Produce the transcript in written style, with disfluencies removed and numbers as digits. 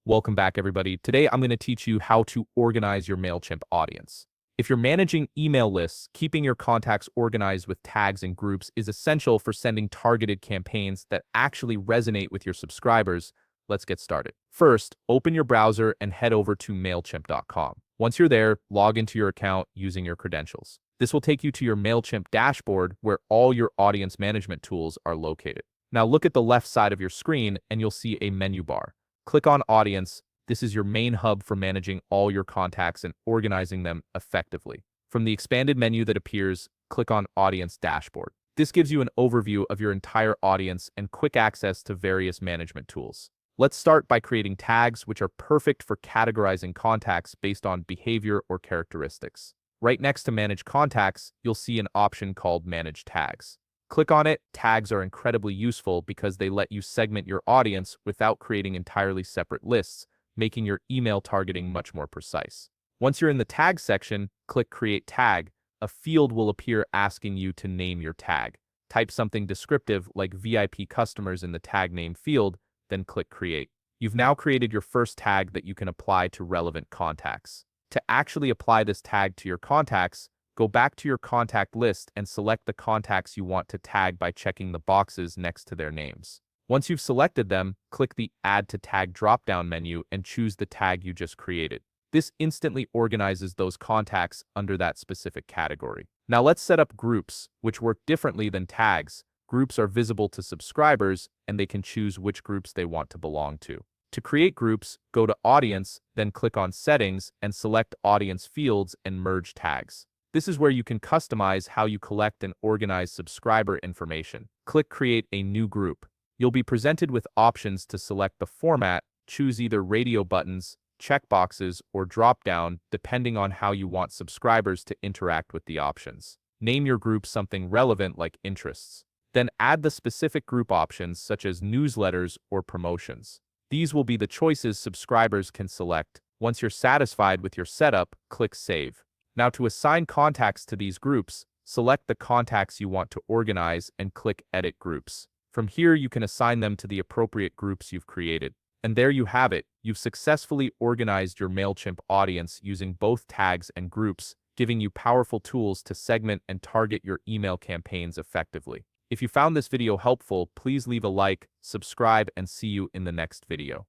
Welcome back, everybody. Today, I'm going to teach you how to organize your Mailchimp audience. If you're managing email lists, keeping your contacts organized with tags and groups is essential for sending targeted campaigns that actually resonate with your subscribers. Let's get started. First, open your browser and head over to Mailchimp.com. Once you're there, log into your account using your credentials. This will take you to your Mailchimp dashboard where all your audience management tools are located. Now look at the left side of your screen and you'll see a menu bar. Click on Audience. This is your main hub for managing all your contacts and organizing them effectively. From the expanded menu that appears, click on Audience Dashboard. This gives you an overview of your entire audience and quick access to various management tools. Let's start by creating tags, which are perfect for categorizing contacts based on behavior or characteristics. Right next to Manage Contacts, you'll see an option called Manage Tags. Click on it. Tags are incredibly useful because they let you segment your audience without creating entirely separate lists, making your email targeting much more precise. Once you're in the tag section, click Create Tag. A field will appear asking you to name your tag. Type something descriptive like VIP customers in the tag name field, then click Create. You've now created your first tag that you can apply to relevant contacts. To actually apply this tag to your contacts, go back to your contact list and select the contacts you want to tag by checking the boxes next to their names. Once you've selected them, click the Add to Tag drop-down menu and choose the tag you just created. This instantly organizes those contacts under that specific category. Now let's set up groups, which work differently than tags. Groups are visible to subscribers, and they can choose which groups they want to belong to. To create groups, go to Audience, then click on Settings and select Audience Fields and Merge Tags. This is where you can customize how you collect and organize subscriber information. Click Create a New Group. You'll be presented with options to select the format. Choose either radio buttons, checkboxes, or drop-down, depending on how you want subscribers to interact with the options. Name your group something relevant like interests. Then add the specific group options such as newsletters or promotions. These will be the choices subscribers can select. Once you're satisfied with your setup, click Save. Now to assign contacts to these groups, select the contacts you want to organize and click Edit Groups. From here, you can assign them to the appropriate groups you've created. And there you have it. You've successfully organized your Mailchimp audience using both tags and groups, giving you powerful tools to segment and target your email campaigns effectively. If you found this video helpful, please leave a like, subscribe, and see you in the next video.